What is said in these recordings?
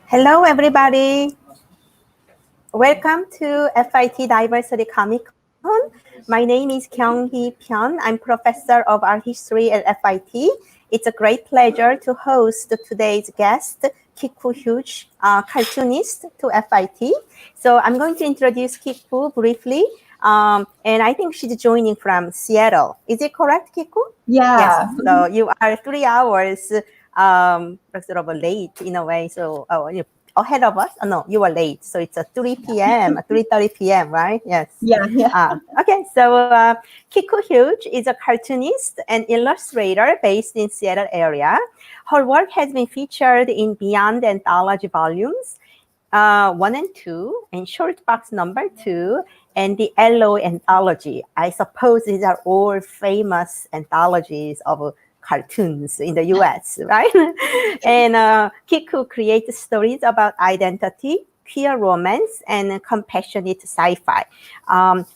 Hello, everybody. Welcome to FIT Diversity Comic Con. My name is Kyunghee Pyun. I'm professor of art history at FIT. It's a great pleasure to host today's guest, Kiku Hughes, cartoonist to FIT. So I'm going to introduce Kiku briefly. And I think she's joining from Seattle. Is it correct, Kiku? Yeah. Yes. So you are 3 hours sort of late in a way. So you ahead of us. Oh, no, you were late. So it's a 3 p.m., 3:30 p.m., right? Yes. Yeah. Okay. So Kiku Hughes is a cartoonist and illustrator based in Seattle area. Her work has been featured in Beyond Anthology volumes 1 and 2, and Short Box number 2, and the Yellow Anthology. I suppose these are all famous anthologies of cartoons in the US, right? And Kiku creates stories about identity, queer romance, and compassionate sci-fi.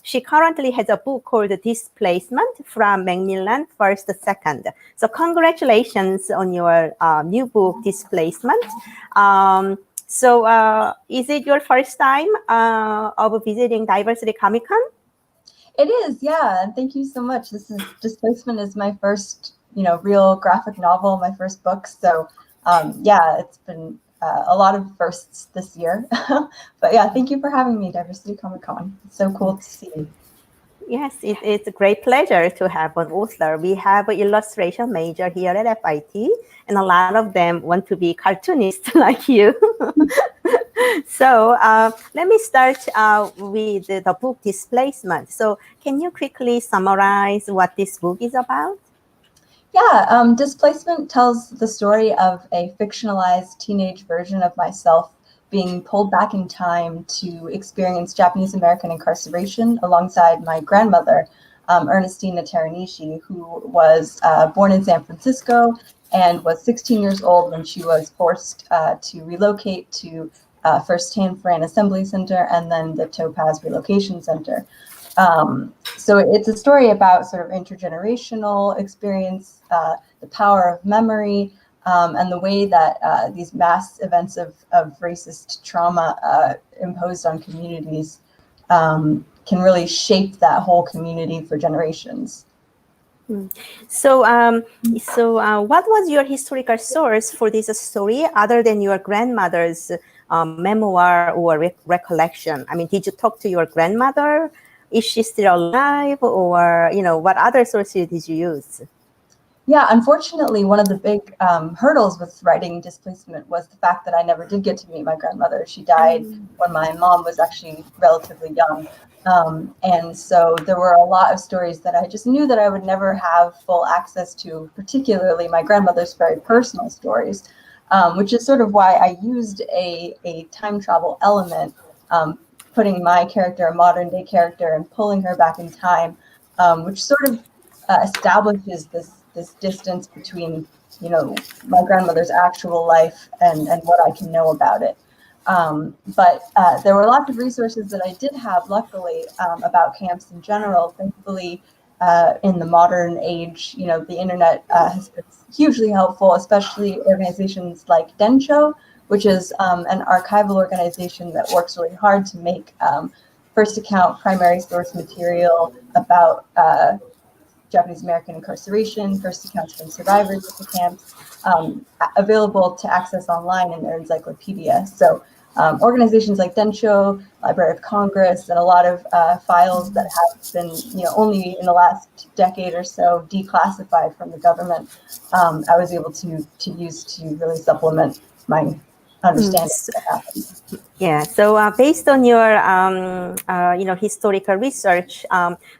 She currently has a book called Displacement from MacMillan, First Second. So congratulations on your new book, Displacement. So is it your first time of visiting Diversity Comic Con? It is, yeah. Thank you so much. Displacement is my first, real graphic novel, my first book. So yeah, it's been a lot of firsts this year. But yeah, thank you for having me, Diversity Comic Con. It's so cool to see you. Yes, it's a great pleasure to have an author. We have an illustration major here at FIT, and a lot of them want to be cartoonists like you. So let me start with the book Displacement. So can you quickly summarize what this book is about? Yeah, Displacement tells the story of a fictionalized teenage version of myself being pulled back in time to experience Japanese American incarceration alongside my grandmother, Ernestina Teranishi, who was born in San Francisco and was 16 years old when she was forced to relocate to first Tan Fran Assembly Center and then the Topaz Relocation Center. So it's a story about sort of intergenerational experience, the power of memory, and the way that these mass events of racist trauma imposed on communities can really shape that whole community for generations. So, what was your historical source for this story, other than your grandmother's memoir or recollection? I mean, did you talk to your grandmother? Is she still alive, or what other sources did you use? Yeah, unfortunately, one of the big hurdles with writing Displacement was the fact that I never did get to meet my grandmother. She died when my mom was actually relatively young. And so there were a lot of stories that I just knew that I would never have full access to, particularly my grandmother's very personal stories, which is sort of why I used a time travel element, putting my character, a modern day character, and pulling her back in time, which sort of establishes this distance between, my grandmother's actual life and what I can know about it. But there were lots of resources that I did have, luckily, about camps in general. Thankfully, in the modern age, the internet has been hugely helpful, especially organizations like Densho, which is an archival organization that works really hard to make first account primary source material about Japanese American incarceration, first accounts from survivors of the camps, available to access online in their encyclopedia. So organizations like Densho, Library of Congress, and a lot of files that have been, only in the last decade or so declassified from the government, I was able to use to really supplement my understanding of what happened. Yeah. So based on your historical research,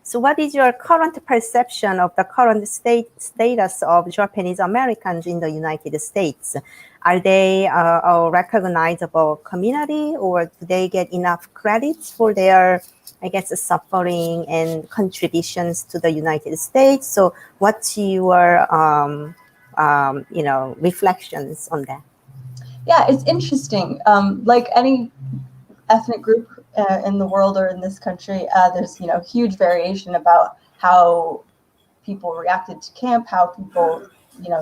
so what is your current perception of the current status of Japanese Americans in the United States? Are they a recognizable community, or do they get enough credits for their, I guess, suffering and contributions to the United States? So what's your reflections on that? Yeah, it's interesting. Like any ethnic group in the world or in this country, there's huge variation about how people reacted to camp, how people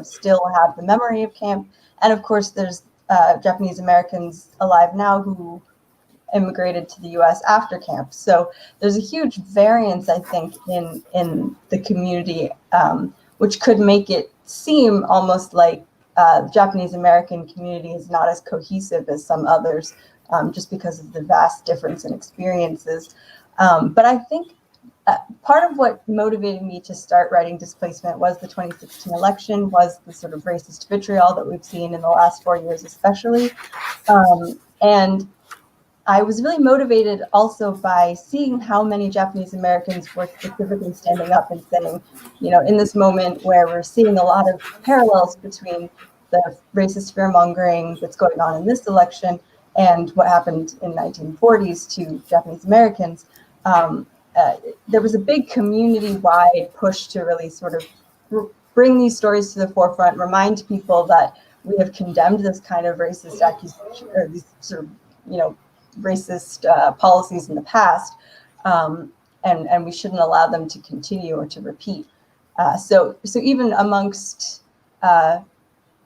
still have the memory of camp, and of course there's Japanese Americans alive now who immigrated to the US after camp. So there's a huge variance, I think, in the community, which could make it seem almost like the Japanese American community is not as cohesive as some others, just because of the vast difference in experiences. But I think part of what motivated me to start writing Displacement was the 2016 election, was the sort of racist vitriol that we've seen in the last 4 years, especially. And I was really motivated also by seeing how many Japanese Americans were specifically standing up and saying, you know, in this moment where we're seeing a lot of parallels between the racist fear-mongering that's going on in this election and what happened in 1940s to Japanese Americans, there was a big community-wide push to really sort of bring these stories to the forefront, remind people that we have condemned this kind of racist accusation, or these sort of, you know, racist policies in the past, and we shouldn't allow them to continue or to repeat. So even amongst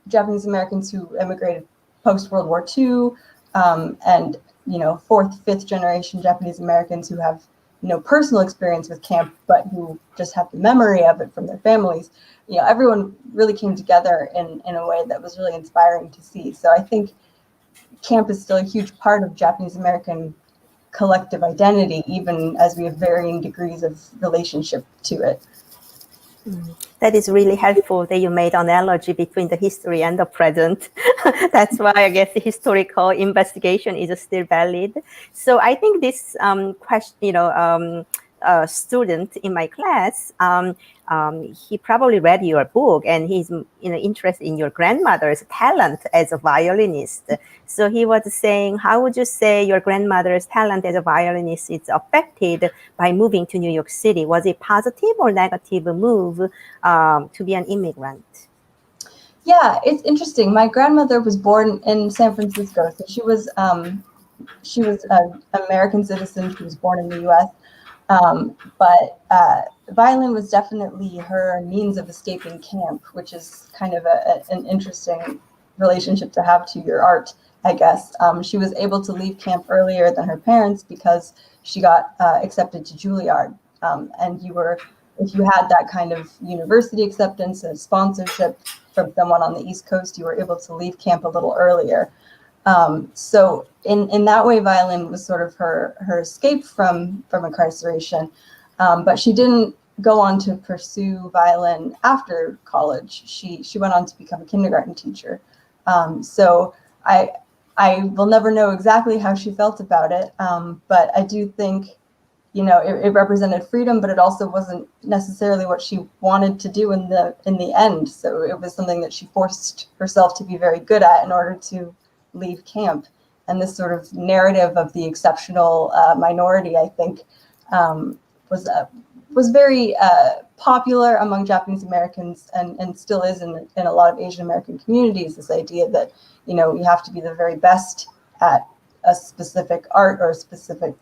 Japanese Americans who immigrated post World War II, and you know, fourth, fifth generation Japanese Americans who have, you know, personal experience with camp, but who just have the memory of it from their families, you know, everyone really came together in a way that was really inspiring to see. So I think camp is still a huge part of Japanese American collective identity, even as we have varying degrees of relationship to it. That is really helpful that you made an analogy between the history and the present. That's why I guess the historical investigation is still valid. So I think this question, you know, student in my class, he probably read your book and he's, you know, interested in your grandmother's talent as a violinist. So he was saying, how would you say your grandmother's talent as a violinist is affected by moving to New York City? Was it positive or negative move to be an immigrant? Yeah, it's interesting. My grandmother was born in San Francisco, so she was an American citizen. She was born in the U.S. But violin was definitely her means of escaping camp, which is kind of an interesting relationship to have to your art, I guess. She was able to leave camp earlier than her parents because she got accepted to Juilliard. And if you had that kind of university acceptance and sponsorship from someone on the East Coast, you were able to leave camp a little earlier. So in that way, violin was sort of her escape from incarceration. But she didn't go on to pursue violin after college. She went on to become a kindergarten teacher. So I will never know exactly how she felt about it. But I do think, you know, it represented freedom, but it also wasn't necessarily what she wanted to do in the end. So it was something that she forced herself to be very good at in order to leave camp. And this sort of narrative of the exceptional minority, I think, was very popular among Japanese Americans, and still is in a lot of Asian American communities, this idea that, you know, you have to be the very best at a specific art or a specific,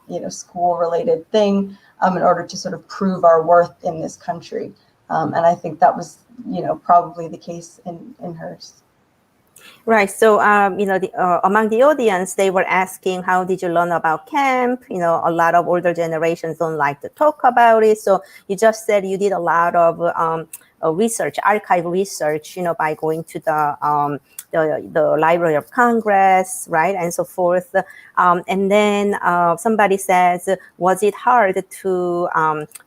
you know, school related thing in order to sort of prove our worth in this country. And I think that was, you know, probably the case in hers. Right. So, you know, among the audience, they were asking, how did you learn about camp? You know, a lot of older generations don't like to talk about it. So you just said you did a lot of research, archive research, you know, by going to the Library of Congress, right, and so forth. And then somebody says, was it hard to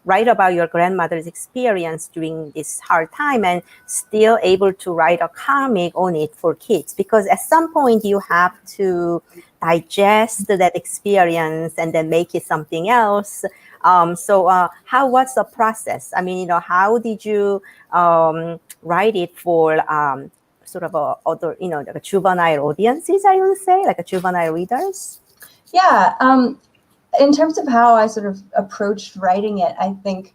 write about your grandmother's experience during this hard time and still able to write a comic on it for kids? Because at some point you have to digest that experience and then make it something else. So how was the process? I mean, you know, how did you write it for sort of other, you know, like a juvenile audiences, I would say, like a juvenile readers? Yeah, in terms of how I sort of approached writing it, I think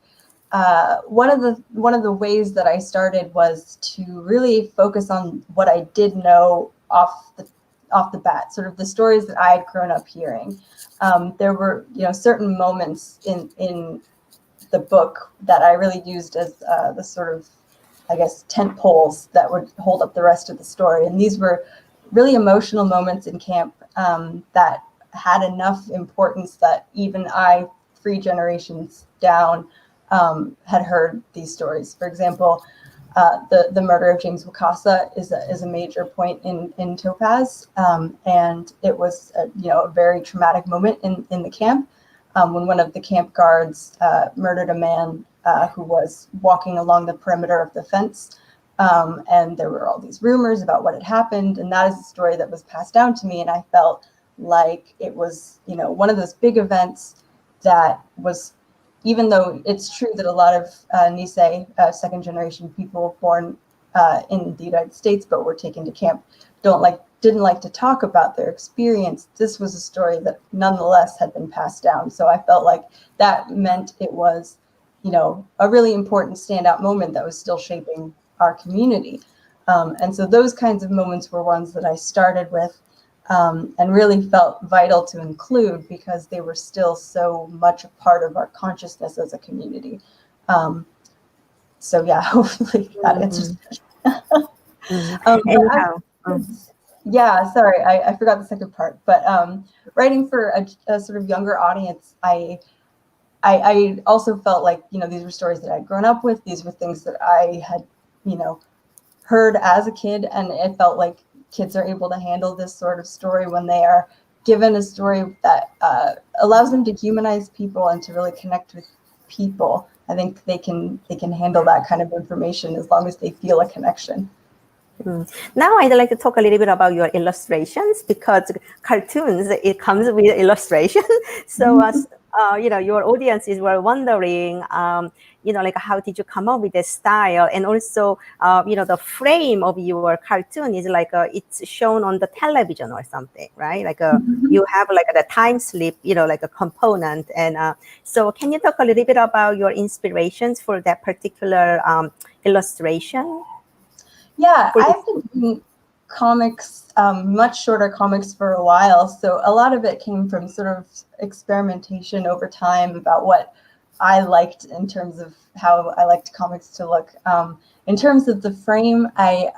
one of the ways that I started was to really focus on what I did know off the bat, sort of the stories that I had grown up hearing. There were, you know, certain moments in the book that I really used as the sort of, I guess, tent poles that would hold up the rest of the story. And these were really emotional moments in camp that had enough importance that even I, 3 generations down, had heard these stories. For example, the murder of James Wakasa is a major point in Topaz, and it was a very traumatic moment in the camp when one of the camp guards murdered a man who was walking along the perimeter of the fence, and there were all these rumors about what had happened, and that is a story that was passed down to me, and I felt like it was one of those big events that was, even though it's true that a lot of Nisei, second generation people born in the United States but were taken to camp didn't like to talk about their experience, this was a story that nonetheless had been passed down. So I felt like that meant it was, a really important standout moment that was still shaping our community. And so those kinds of moments were ones that I started with, and really felt vital to include because they were still so much a part of our consciousness as a community. So yeah, hopefully that answers the question. Yeah, sorry, I forgot the second part, but writing for a sort of younger audience, I also felt like, these were stories that I'd grown up with. These were things that I had, heard as a kid, and it felt like kids are able to handle this sort of story when they are given a story that allows them to humanize people and to really connect with people. I think they can handle that kind of information as long as they feel a connection. Now I'd like to talk a little bit about your illustrations, because cartoons, it comes with illustration. So your audiences were wondering, like how did you come up with this style? And also, the frame of your cartoon is like it's shown on the television or something, right? Like you have like the time slip, like a component. And so can you talk a little bit about your inspirations for that particular illustration? Yeah, I've been doing comics, much shorter comics for a while. So a lot of it came from sort of experimentation over time about what I liked in terms of how I liked comics to look. In terms of the frame, I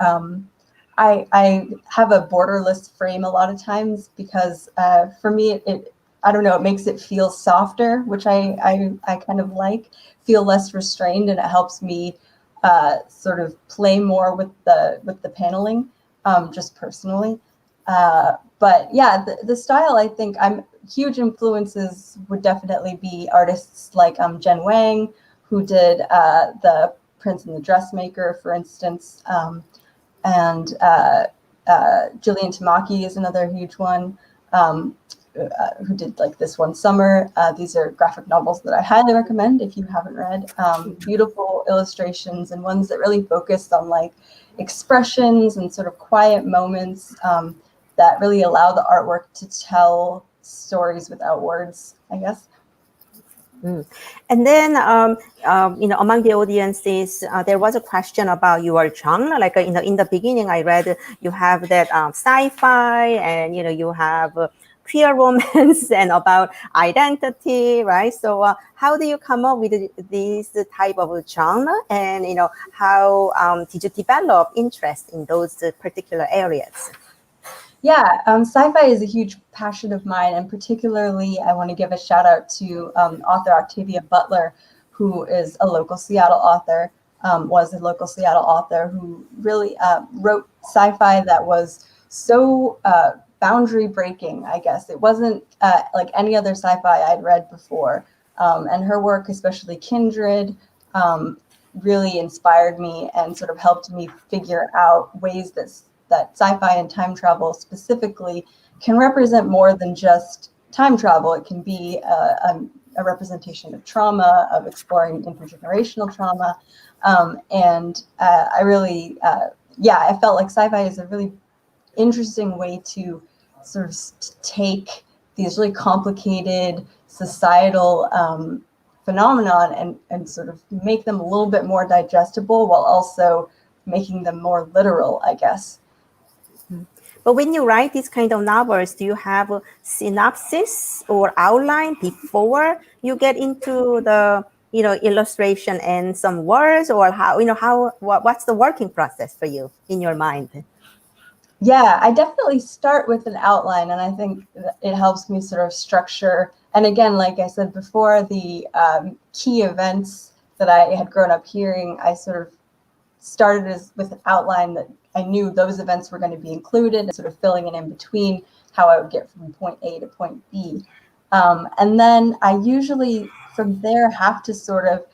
have a borderless frame a lot of times because for me, I don't know, it makes it feel softer, which I kind of like, feel less restrained, and it helps me sort of play more with the paneling, just personally. But yeah, the style, I think huge influences would definitely be artists like Jen Wang, who did the Prince and the Dressmaker, for instance, and Jillian Tamaki is another huge one. Who did like This One Summer. These are graphic novels that I highly recommend if you haven't read. Beautiful illustrations and ones that really focused on like expressions and sort of quiet moments that really allow the artwork to tell stories without words, I guess. And then, among the audiences, there was a question about your genre. Like, in the beginning, I read you have that sci-fi, and you have queer romance and about identity, right? So, how do you come up with this type of genre, and how did you develop interest in those particular areas? Yeah, sci-fi is a huge passion of mine, and particularly I want to give a shout out to author Octavia Butler, who is a local Seattle author, was a local Seattle author who really wrote sci-fi that was so boundary breaking, I guess. It wasn't like any other sci-fi I'd read before. And her work, especially Kindred, really inspired me and sort of helped me figure out ways that sci-fi and time travel specifically can represent more than just time travel. It can be a representation of trauma, of exploring intergenerational trauma. And I really, I felt like sci-fi is a really interesting way to sort of take these really complicated societal phenomenon and sort of make them a little bit more digestible while also making them more literal, I guess. But when you write these kind of novels, do you have a synopsis or outline before you get into the illustration and some words, or what's the working process for you in your mind? Yeah, I definitely start with an outline, and I think it helps me sort of structure. And again, like I said before, the key events that I had grown up hearing, I sort of started with an outline that I knew those events were going to be included, and sort of filling in between how I would get from point A to point B. And then I usually from there have to sort of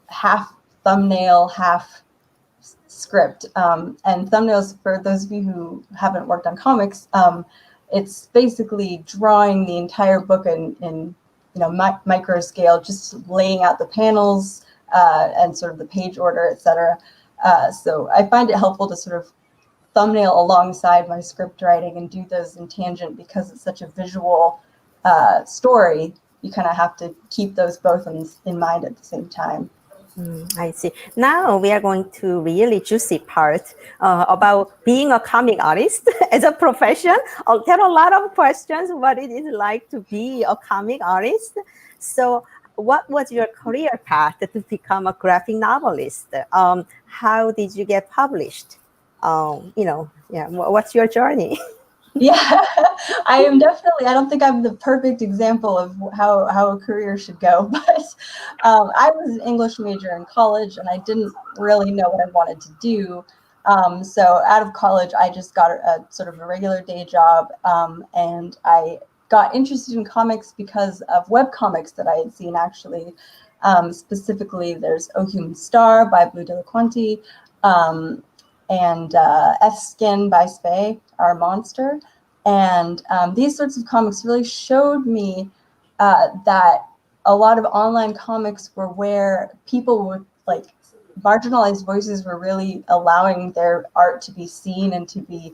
half thumbnail, half script. And thumbnails, for those of you who haven't worked on comics, it's basically drawing the entire book in micro scale, just laying out the panels and sort of the page order, etc. So I find it helpful to sort of thumbnail alongside my script writing and do those in tangent, because it's such a visual story. You kind of have to keep those both in mind at the same time. I see. Now we are going to really juicy part about being a comic artist as a profession. There are a lot of questions what it is like to be a comic artist. So what was your career path to become a graphic novelist? How did you get published? What's your journey? Yeah, I am definitely, I don't think I'm the perfect example of how a career should go, but I was an English major in college, and I didn't really know what I wanted to do. So out of college, I just got a sort of a regular day job, and I got interested in comics because of webcomics that I had seen, actually. Specifically, there's O Human Star by Blue Delaquanti, and F-Skin by Spey, Our Monster. And these sorts of comics really showed me that a lot of online comics were where people with like marginalized voices were really allowing their art to be seen and to be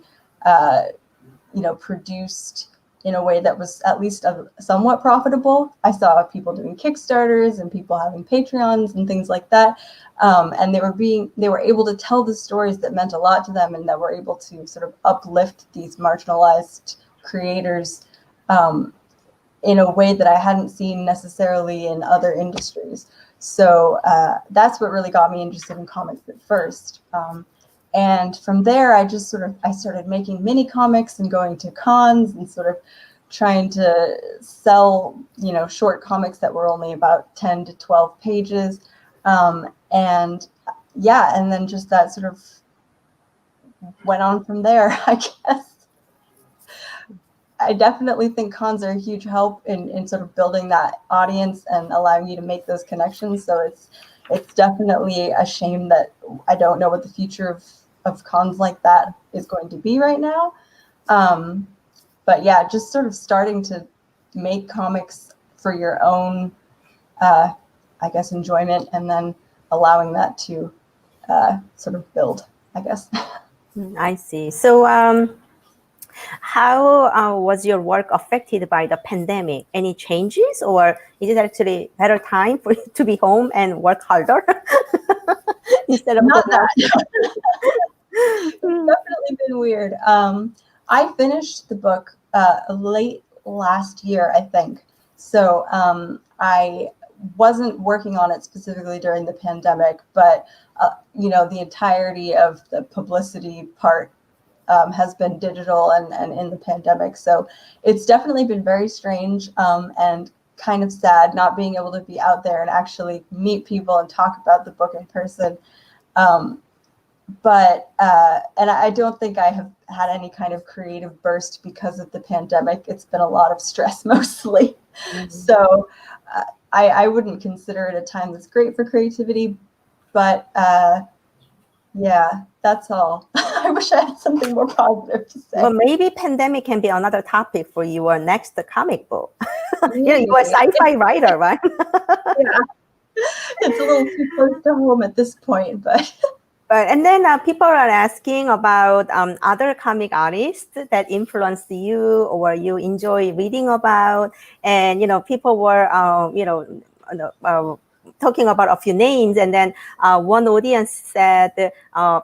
produced in a way that was at least somewhat profitable. I saw people doing Kickstarters and people having Patreons and things like that. And they were able to tell the stories that meant a lot to them, and that were able to sort of uplift these marginalized creators in a way that I hadn't seen necessarily in other industries. So that's what really got me interested in comics at first. And from there, I started making mini comics and going to cons and sort of trying to sell, short comics that were only about 10 to 12 pages. And then just that sort of went on from there, I guess. I definitely think cons are a huge help in sort of building that audience and allowing you to make those connections. So it's definitely a shame that I don't know what the future of cons like that is going to be right now. But yeah, just sort of starting to make comics for your own, I guess, enjoyment, and then allowing that to sort of build, I guess. I see. So how was your work affected by the pandemic? Any changes, or is it actually better time for you to be home and work harder instead of not that? It's definitely been weird. I finished the book late last year, I think. So I wasn't working on it specifically during the pandemic, but the entirety of the publicity part has been digital and in the pandemic. So it's definitely been very strange and kind of sad not being able to be out there and actually meet people and talk about the book in person. But I don't think I have had any kind of creative burst because of the pandemic. It's been a lot of stress mostly. Mm-hmm. So I wouldn't consider it a time that's great for creativity, but yeah, that's all. I wish I had something more positive to say. Well, maybe pandemic can be another topic for your next comic book. You're a sci-fi writer, right? Yeah, it's a little too close to home at this point, but. But and then people are asking about other comic artists that influenced you or you enjoy reading about, and people were talking about a few names, and then one audience said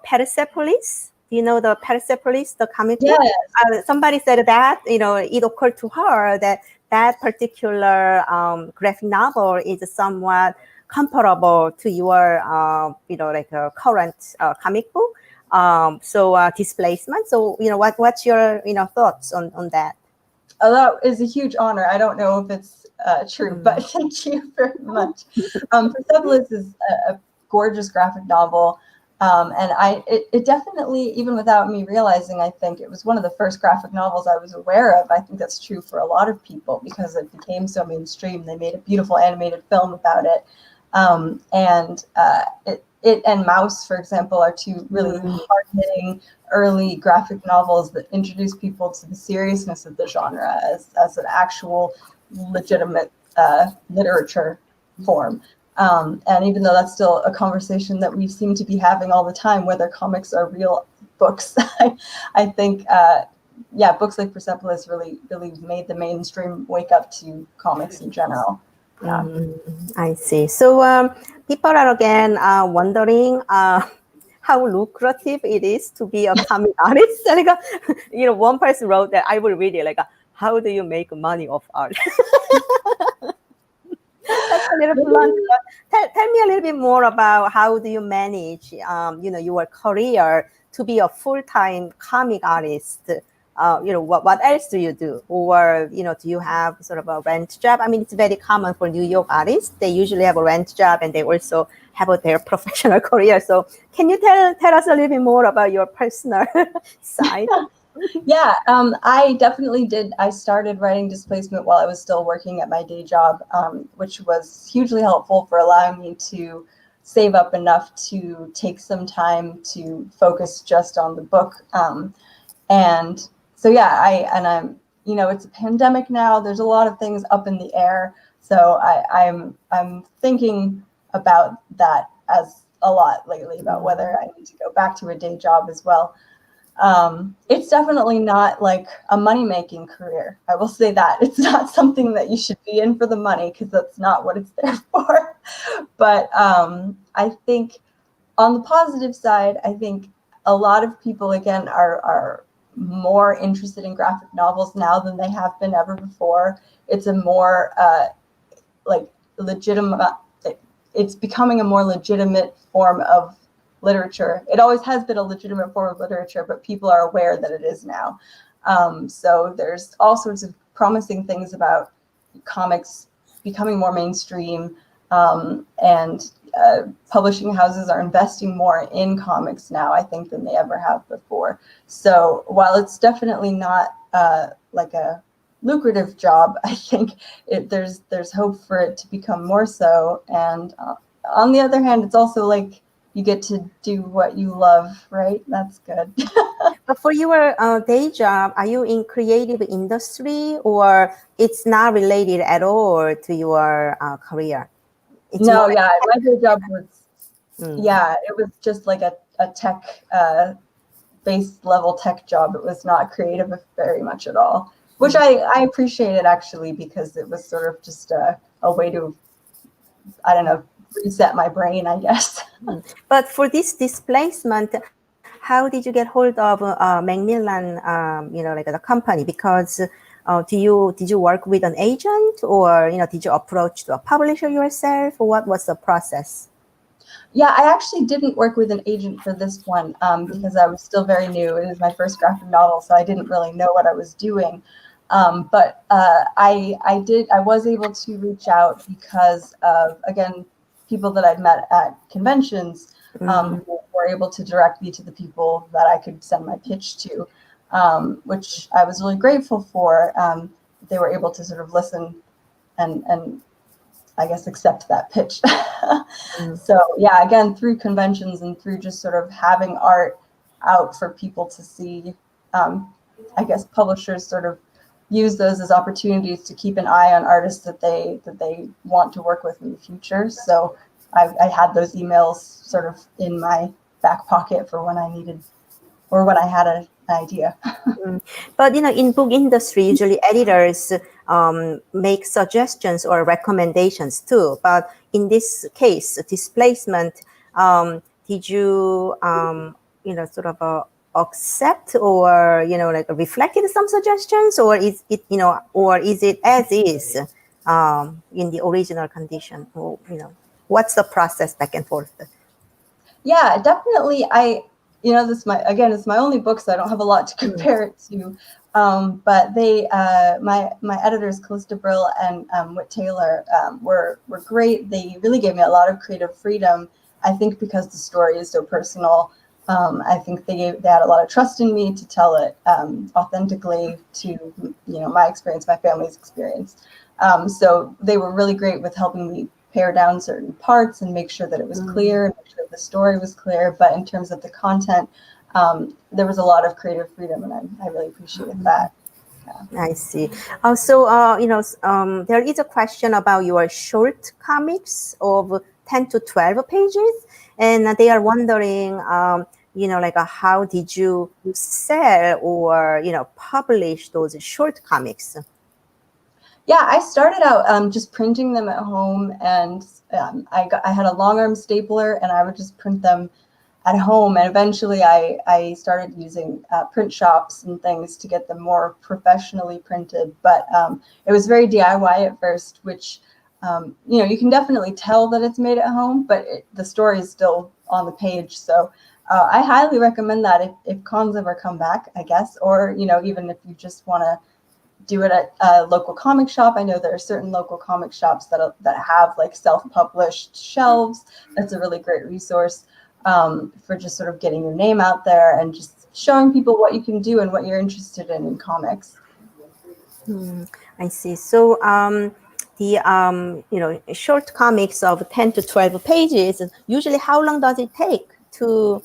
Persepolis. Do you know the Persepolis, the comic book? Yes. Somebody said that it occurred to her that particular graphic novel is somewhat comparable to your, like a current comic book. Displacement. So, what's your, thoughts on that? That is a huge honor. I don't know if it's true, but thank you very much. Persepolis is a gorgeous graphic novel. And it definitely, even without me realizing, I think it was one of the first graphic novels I was aware of. I think that's true for a lot of people because it became so mainstream. They made a beautiful animated film about it. It and Mouse, for example, are two really hard-hitting early graphic novels that introduce people to the seriousness of the genre as an actual legitimate literature form. And even though that's still a conversation that we seem to be having all the time, whether comics are real books, I think, books like Persepolis really made the mainstream wake up to comics in general. Yeah. I see. So people are again wondering how lucrative it is to be a comic artist. Like, one person wrote that, I will read it, like, how do you make money off art? That's a little blunt. Tell me a little bit more about how do you manage, your career to be a full-time comic artist. What else do you do? Or, do you have sort of a rent job? I mean, it's very common for New York artists. They usually have a rent job and they also have their professional career. So can you tell us a little bit more about your personal side? Yeah, I definitely did. I started writing Displacement while I was still working at my day job, which was hugely helpful for allowing me to save up enough to take some time to focus just on the book. And so, yeah, I'm, it's a pandemic now. There's a lot of things up in the air. So I'm thinking about that as a lot lately, about whether I need to go back to a day job as well. It's definitely not like a money-making career. I will say that. It's not something that you should be in for the money because that's not what it's there for. But I think on the positive side, I think a lot of people, again, are more interested in graphic novels now than they have been ever before. It's a more legitimate, it's becoming a more legitimate form of literature. It always has been a legitimate form of literature, but people are aware that it is now. So there's all sorts of promising things about comics becoming more mainstream, and publishing houses are investing more in comics now, I think, than they ever have before. So while it's definitely not like a lucrative job, I think there's hope for it to become more so. And on the other hand, it's also like you get to do what you love, right? That's good. But for your day job, are you in creative industry or it's not related at all to your career? It's no, yeah, my day job was, it was just like a tech, base level tech job. It was not creative very much at all, which I appreciated actually, because it was sort of just a way to, I don't know, reset my brain, I guess. But for this Displacement, how did you get hold of MacMillan, like the company? Because did you work with an agent, or did you approach to a publisher yourself, or what was the process? Yeah, I actually didn't work with an agent for this one because I was still very new. It was my first graphic novel, so I didn't really know what I was doing. But I was able to reach out because of, again, people that I'd met at conventions who were able to direct me to the people that I could send my pitch to, which I was really grateful for. They were able to sort of listen and I guess accept that pitch. So yeah, again, through conventions and through just sort of having art out for people to see, I guess publishers sort of use those as opportunities to keep an eye on artists that they want to work with in the future. So I had those emails sort of in my back pocket for when I needed, or when I had an idea. But in book industry, usually editors make suggestions or recommendations too. But in this case, Displacement, did you sort of accept, or like reflected some suggestions, or is it or is it as is in the original condition? Or, what's the process back and forth? Yeah, definitely. this it's my only book, so I don't have a lot to compare it to. But they, my editors, Callista Brill and Whit Taylor, were great. They really gave me a lot of creative freedom. I think because the story is so personal. I think they had a lot of trust in me to tell it authentically to my experience, my family's experience. So they were really great with helping me pare down certain parts and make sure that it was clear, and make sure the story was clear. But in terms of the content, there was a lot of creative freedom, and I really appreciated that. Yeah. I see. Also, there is a question about your short comics of 10 to 12 pages, and they are wondering, how did you sell or, publish those short comics? Yeah, I started out just printing them at home, and I had a long arm stapler, and I would just print them at home. And eventually I started using print shops and things to get them more professionally printed. But it was very DIY at first, which, you can definitely tell that it's made at home, but the story is still on the page. So I highly recommend that if cons ever come back, I guess, or, even if you just want to do it at a local comic shop. I know there are certain local comic shops that have like self-published shelves. That's a really great resource for just sort of getting your name out there and just showing people what you can do and what you're interested in comics. I see. So the short comics of 10 to 12 pages, usually how long does it take to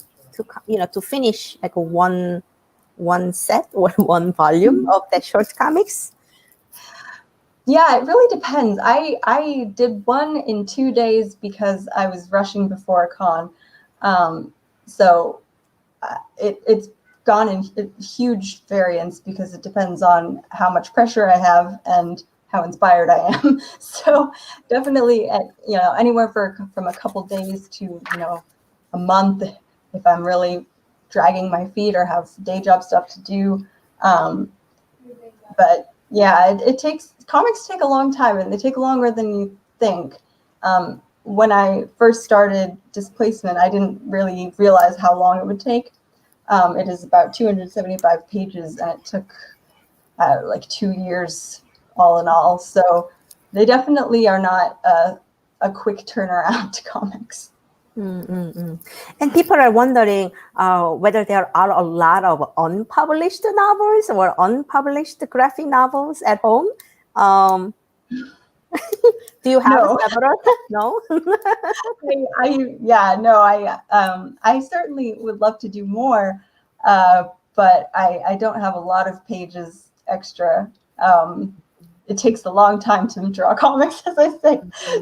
finish like one set or one volume of the short comics? Yeah, it really depends. I did one in 2 days because I was rushing before a con. So it's gone in huge variance because it depends on how much pressure I have and how inspired I am. So definitely anywhere from a couple days to, a month if I'm really dragging my feet or have day job stuff to do. But yeah, comics take a long time, and they take longer than you think. When I first started Displacement, I didn't really realize how long it would take. It is about 275 pages, and it took like 2 years all in all. So they definitely are not a quick turnaround to comics. And people are wondering whether there are a lot of unpublished novels or unpublished graphic novels at home. Do you have several? No. I certainly would love to do more, but I don't have a lot of pages extra. It takes a long time to draw comics, as I say.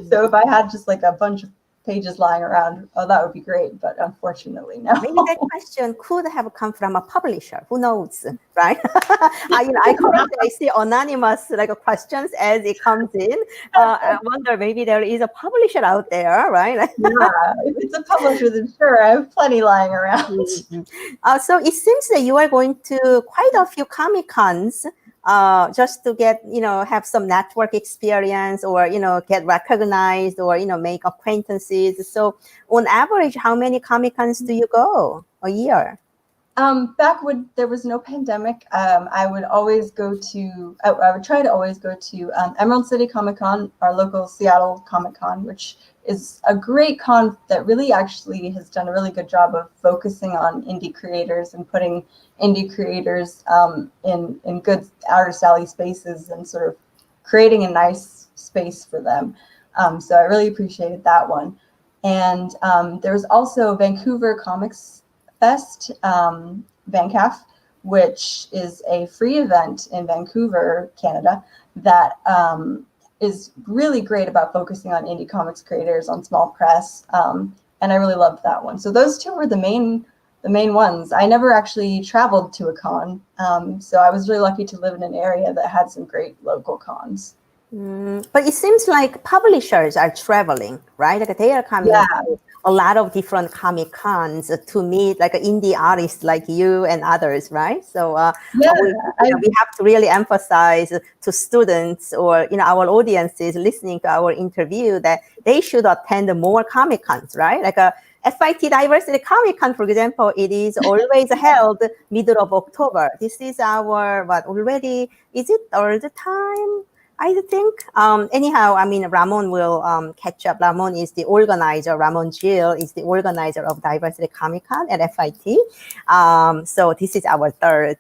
So if I had just like a bunch of pages lying around, that would be great, but unfortunately no. Maybe that question could have come from a publisher. Who knows, right? I see anonymous questions as it comes in. I wonder maybe there is a publisher out there, right? Yeah, if it's a publisher, then sure, I have plenty lying around. So it seems that you are going to quite a few Comic Cons. Just to get, have some network experience or, get recognized or, make acquaintances. So on average, how many Comic Cons do you go a year? Back when there was no pandemic, I would try to always go to Emerald City Comic Con, our local Seattle Comic Con, which is a great con that really actually has done a really good job of focusing on indie creators and putting indie creators in good artist alley spaces and sort of creating a nice space for them. So I really appreciated that one. And there's also Vancouver Comics Fest, VanCaf, which is a free event in Vancouver, Canada, that is really great about focusing on indie comics creators, on small press, and I really loved that one. So those two were the main ones. I never actually traveled to a con, so I was really lucky to live in an area that had some great local cons. But it seems like publishers are traveling, right? Like they are coming Yeah. to a lot of different Comic Cons to meet like indie artists like you and others, right? So Yeah, we have to really emphasize to students or our audiences listening to our interview that they should attend more Comic Cons, right? Like a FIT Diversity Comic Con, for example, it is always held middle of October. This is our already, is it third time? I think. Anyhow, I mean, Ramon will catch up. Ramon is the organizer. Ramon Jill is the organizer of Diversity Comic Con at FIT. So this is our third.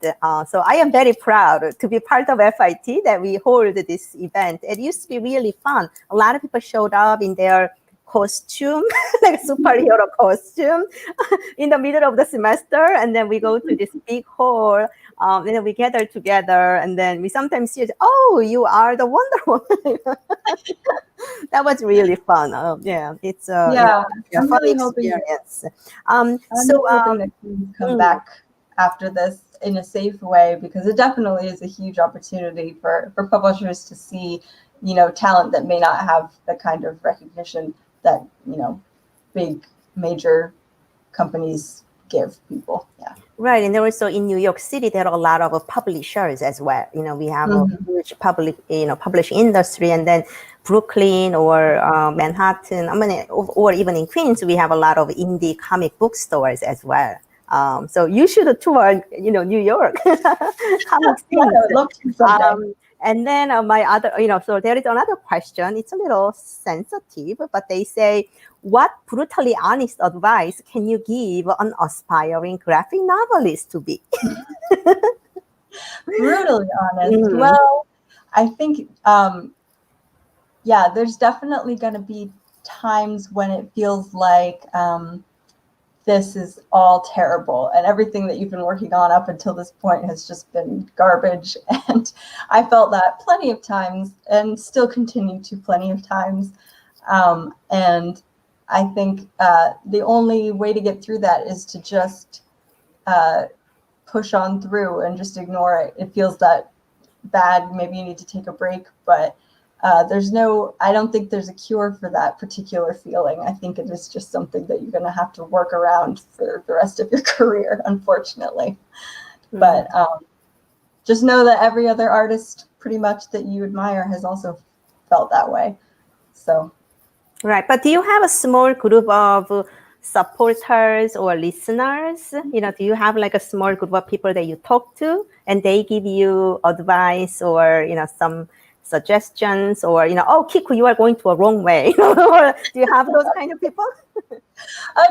So I am very proud to be part of FIT that we hold this event. It used to be really fun. A lot of people showed up in their costume, like superhero costume, in the middle of the semester, and then we go to this big hall. And then we gather together, and then we sometimes see, oh, you are the Wonder Woman. That was really fun. Yeah, it's yeah. a I'm fun really hoping experience. I'm really hoping that you come back after this in a safe way, because it definitely is a huge opportunity for publishers to see, talent that may not have the kind of recognition that, big major companies give people. Yeah. Right, and also in New York City, there are a lot of publishers as well. We have a huge publishing industry, and then Brooklyn or Manhattan, or even in Queens, we have a lot of indie comic book stores as well. So you should tour, New York comic Yeah, I would love to someday. And then my other, so there is another question. It's a little sensitive, but they say, what brutally honest advice can you give an aspiring graphic novelist to be? Brutally honest. Well, I think, yeah, there's definitely going to be times when it feels like this is all terrible and everything that you've been working on up until this point has just been garbage. And I felt that plenty of times and still continue to plenty of times. And I think the only way to get through that is to just push on through and just ignore it. It feels that bad. Maybe you need to take a break, but I don't think there's a cure for that particular feeling. I think it is just something that you're going to have to work around for the rest of your career, unfortunately. But just know that every other artist pretty much that you admire has also felt that way. So. Right. But do you have a small group of supporters or listeners? Do you have like a small group of people that you talk to and they give you advice or, some suggestions or, oh, Kiku, you are going to a wrong way. Do you have those kind of people?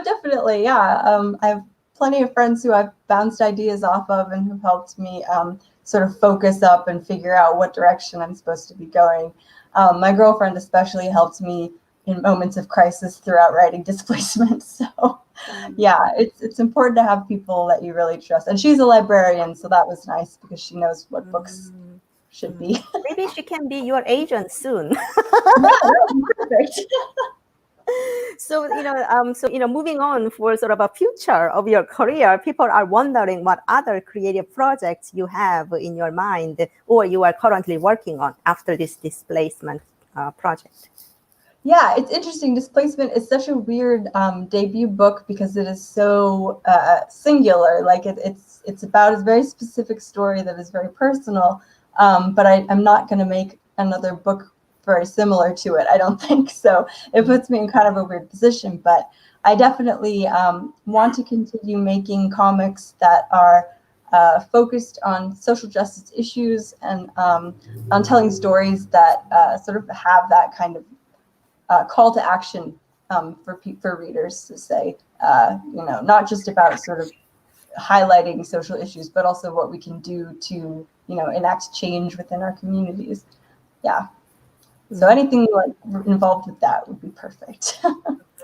Definitely. Yeah. I have plenty of friends who I've bounced ideas off of and who helped me sort of focus up and figure out what direction I'm supposed to be going. My girlfriend especially helped me in moments of crisis throughout writing Displacement. So yeah, it's important to have people that you really trust. And she's a librarian, so that was nice because she knows what books should be. Maybe she can be your agent soon. Perfect. So, moving on for sort of a future of your career, people are wondering what other creative projects you have in your mind or you are currently working on after this Displacement project. Yeah, it's interesting. Displacement is such a weird debut book because it is so singular. Like it's about a very specific story that is very personal. But I'm not going to make another book very similar to it, I don't think. So it puts me in kind of a weird position. But I definitely want to continue making comics that are focused on social justice issues and on telling stories that sort of have that kind of call to action for readers to say, not just about sort of highlighting social issues, but also what we can do to, enact change within our communities. Yeah. So anything like involved with that would be perfect.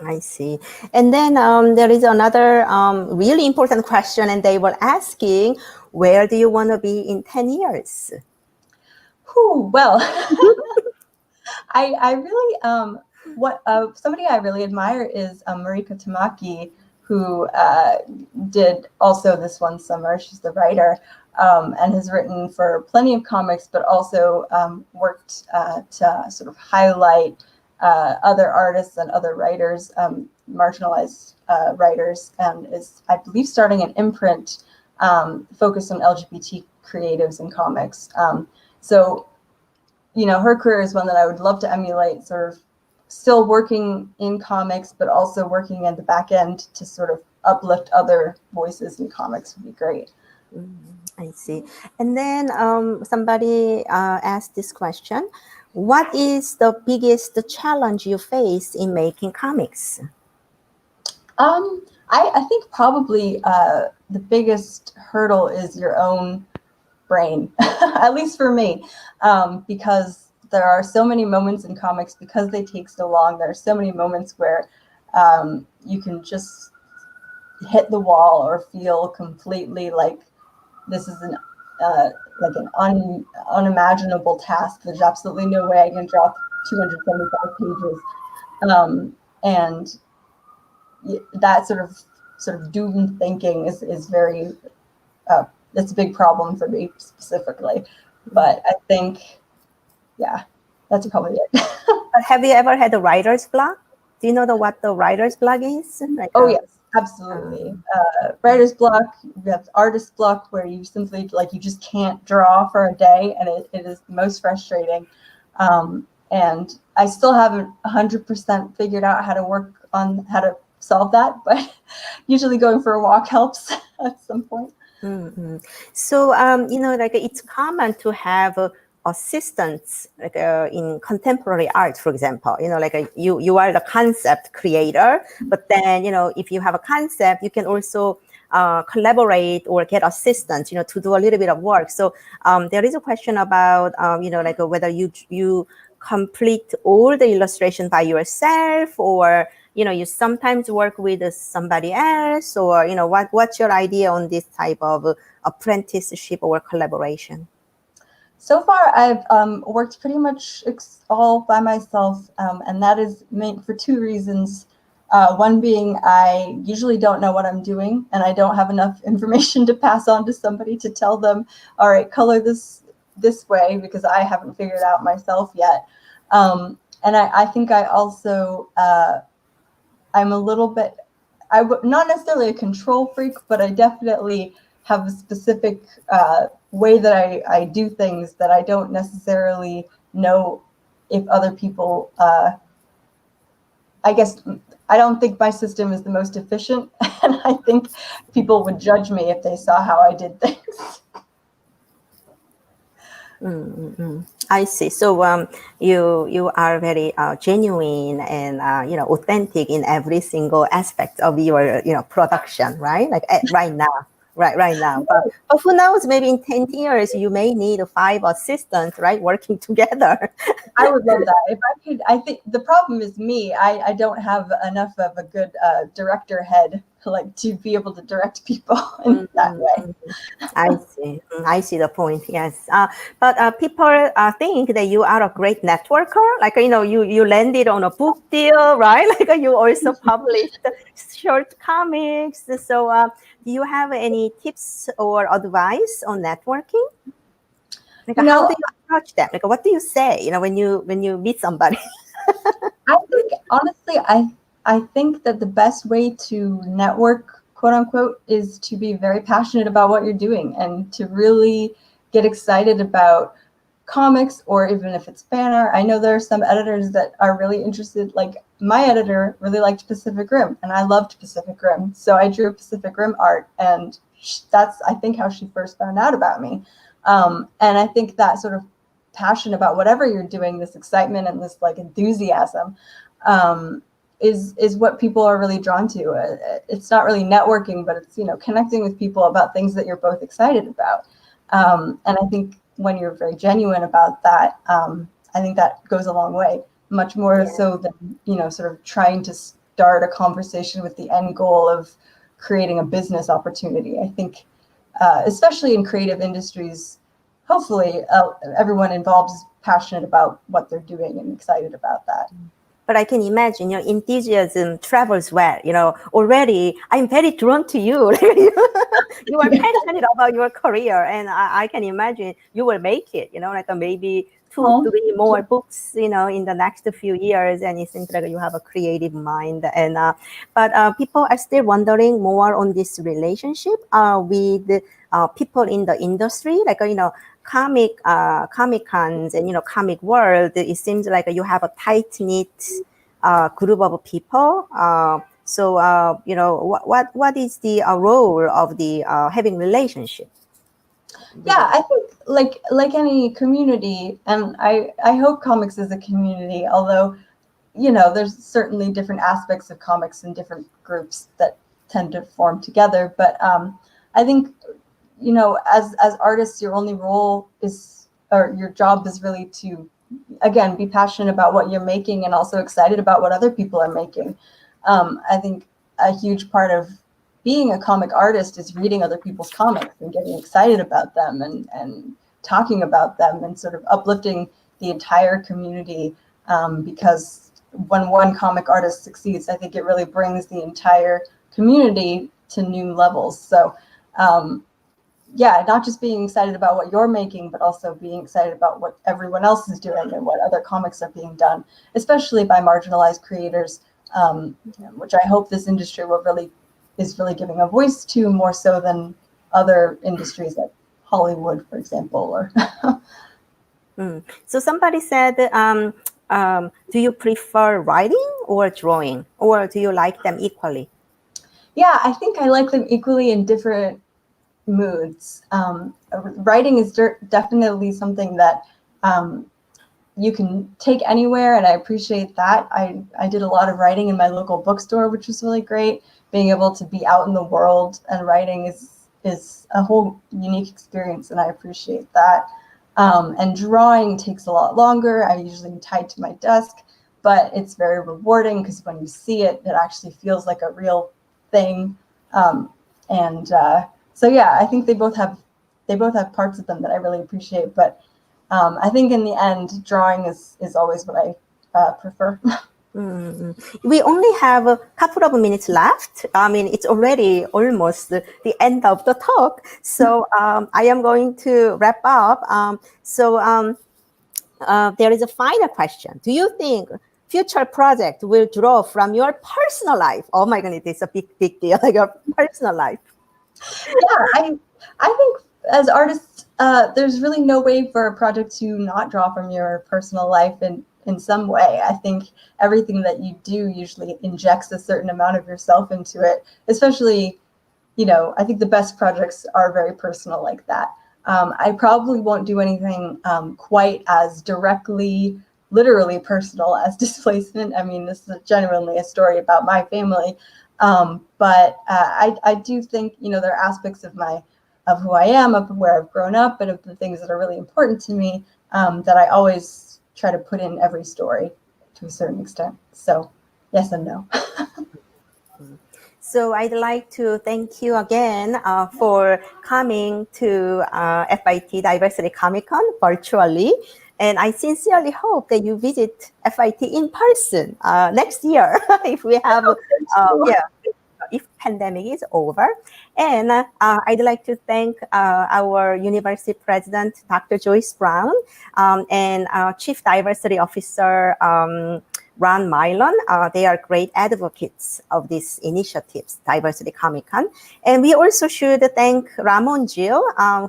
I see. And then there is another really important question, and they were asking, where do you want to be in 10 years? Well, I really, somebody I really admire is Mariko Tamaki, who did also This One Summer. She's the writer. and has written for plenty of comics, but also worked to sort of highlight other artists and other writers, marginalized writers, and is, I believe, starting an imprint focused on LGBT creatives in comics. So, you know, her career is one that I would love to emulate, sort of still working in comics, but also working at the back end to sort of uplift other voices in comics would be great. I see. And then somebody asked this question: what is the biggest challenge you face in making comics? I think probably the biggest hurdle is your own brain, at least for me, because there are so many moments in comics, because they take so long. There are so many moments where you can just hit the wall or feel completely like this is an like an unimaginable task. There's absolutely no way I can draw 275 pages, and that sort of doom thinking is very it's a big problem for me specifically. But I think, yeah, that's probably it. Have you ever had a writer's block? Do you know what the writer's block is? Like, oh yes, absolutely. Writer's block, you have artist block, where you simply, like, you just can't draw for a day, and it is the most frustrating. And I still haven't 100% figured out how to solve that, but usually going for a walk helps at some point. Mm-hmm. So, you know, like it's common to have assistants, like in contemporary art, for example. You know, like you are the concept creator, but then, you know, if you have a concept, you can also collaborate or get assistants, you know, to do a little bit of work. So there is a question about, you know, like whether you complete all the illustration by yourself, or you know, you sometimes work with somebody else, or you know, what's your idea on this type of apprenticeship or collaboration? So far, I've worked pretty much all by myself, and that is meant for two reasons. One being I usually don't know what I'm doing, and I don't have enough information to pass on to somebody to tell them, all right, color this way, because I haven't figured out myself yet. And I think I also, I'm a little bit, not necessarily a control freak, but I definitely have a specific way that I do things that I don't necessarily know if other people, I guess, I don't think my system is the most efficient, and I think people would judge me if they saw how I did things. Mm-hmm. I see. So you are very genuine and you know, authentic in every single aspect of your, you know, production, right? Like right now. Right now. But who knows, maybe in 10 years, you may need 5 assistants, right, working together. I would love that. If I could, I think the problem is me. I don't have enough of a good director head, like, to be able to direct people in that way. I see the point. Yes, but people think that you are a great networker. Like, you know, you landed on a book deal, right? Like you also published short comics. So, do you have any tips or advice on networking? Like, You how know, do you approach them? Like, what do you say? You know, when you meet somebody. I think, honestly, I think that the best way to network, quote unquote, is to be very passionate about what you're doing and to really get excited about comics, or even if it's fan art. I know there are some editors that are really interested. Like, my editor really liked Pacific Rim, and I loved Pacific Rim, so I drew Pacific Rim art, and that's, I think, how she first found out about me. And I think that sort of passion about whatever you're doing, this excitement and this, like, enthusiasm, is what people are really drawn to. It's not really networking, but it's, you know, connecting with people about things that you're both excited about. And I think when you're very genuine about that, I think that goes a long way, much more so than, you know, sort of trying to start a conversation with the end goal of creating a business opportunity. I think, especially in creative industries, hopefully everyone involved is passionate about what they're doing and excited about that. but I can imagine your enthusiasm travels well. Already I'm very drawn to you. You are passionate about your career, and I can imagine you will make it. Like maybe two, three more books. In the next few years, and it seems like you have a creative mind. And but people are still wondering more on this relationship with people in the industry, like comic cons and comic world. It seems like you have a tight knit group of people. So what is the role of the having relationship? Yeah, I think like any community, and I hope comics is a community, although there's certainly different aspects of comics and different groups that tend to form together. But I think as artists, your only role is, or your job is really to, again, be passionate about what you're making and also excited about what other people are making. I think a huge part of being a comic artist is reading other people's comics and getting excited about them and talking about them and sort of uplifting the entire community, because when one comic artist succeeds, I think it really brings the entire community to new levels. So yeah, not just being excited about what you're making, but also being excited about what everyone else is doing and what other comics are being done, especially by marginalized creators, which I hope this industry is really giving a voice to, more so than other industries like Hollywood, for example. Or So somebody said, do you prefer writing or drawing, or do you like them equally? Yeah, I think I like them equally in different moods. Writing is definitely something that you can take anywhere, and I appreciate that. I did a lot of writing in my local bookstore, which was really great. Being able to be out in the world and writing is a whole unique experience, and I appreciate that. And drawing takes a lot longer. I usually am tied to my desk, but it's very rewarding because when you see it, it actually feels like a real thing. So yeah, I think they both have parts of them that I really appreciate, but I think in the end, drawing is always what I prefer. We only have a couple of minutes left. I mean, it's already almost the end of the talk. So I am going to wrap up. There is a final question. Do you think future project will draw from your personal life? Oh my goodness, it's a big deal, like your personal life. Yeah, I think as artists, there's really no way for a project to not draw from your personal life in some way. I think everything that you do usually injects a certain amount of yourself into it, especially, I think the best projects are very personal like that. I probably won't do anything quite as literally personal as Displacement. I mean, this is genuinely a story about my family. But I do think, there are aspects of who I am, of where I've grown up, and of the things that are really important to me, that I always try to put in every story to a certain extent. So yes and no. So I'd like to thank you again for coming to FIT Diversity Comic Con virtually. And I sincerely hope that you visit FIT in person next year if we have, if pandemic is over. And I'd like to thank our university president, Dr. Joyce Brown, and our Chief Diversity Officer, MacMillan. They are great advocates of these initiatives, Diversity Comic Con. And we also should thank Ramon Jill,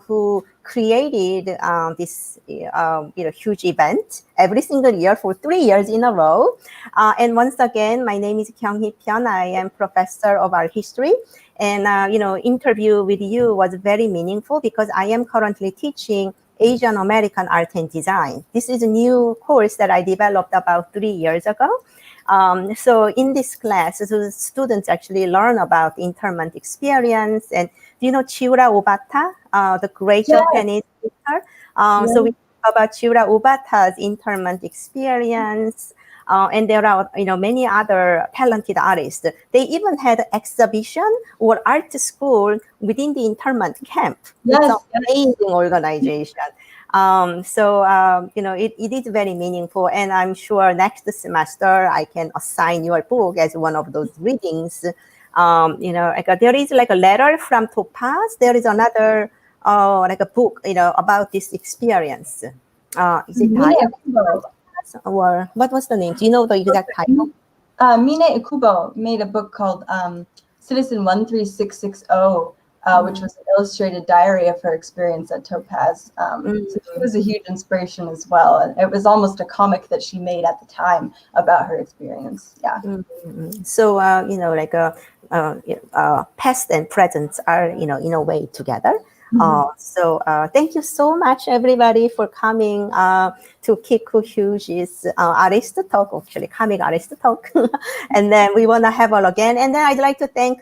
who created this huge event every single year for 3 years in a row. And once again, my name is Kyunghee Pyun. I am professor of art history. And, interview with you was very meaningful because I am currently teaching Asian American art and design. This is a new course that I developed about 3 years ago. So in this class, so the students actually learn about internment experience. And do you know Chiura Obata, the great Japanese teacher? So we talk about Chiura Obata's internment experience. And there are, many other talented artists. They even had an exhibition or art school within the internment camp. Yes. It's an amazing organization. It is very meaningful, and I'm sure next semester I can assign your book as one of those readings. There is like a letter from Topaz. There is another like a book, about this experience. Is it Mine Diary Ikubo. or what was the name? Do you know the exact title? Mine Ikubo made a book called Citizen 13660, which was an illustrated diary of her experience at Topaz. So she was a huge inspiration as well. And it was almost a comic that she made at the time about her experience. Yeah. So, past and present are, in a way together. Thank you so much, everybody, for coming to Kiku Hughes' Artist Talk, actually, Comic Artist Talk. And then we want to have all again. And then I'd like to thank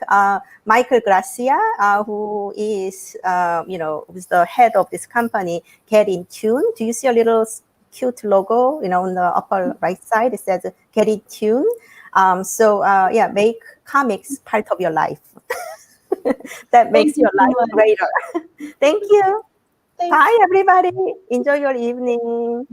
Michael Gracia, who is, who's the head of this company, Get in Tune. Do you see a little cute logo, on the upper right side? It says Get in Tune. Make comics part of your life. That makes your life greater. Thank you. Thanks. Bye, everybody. Enjoy your evening.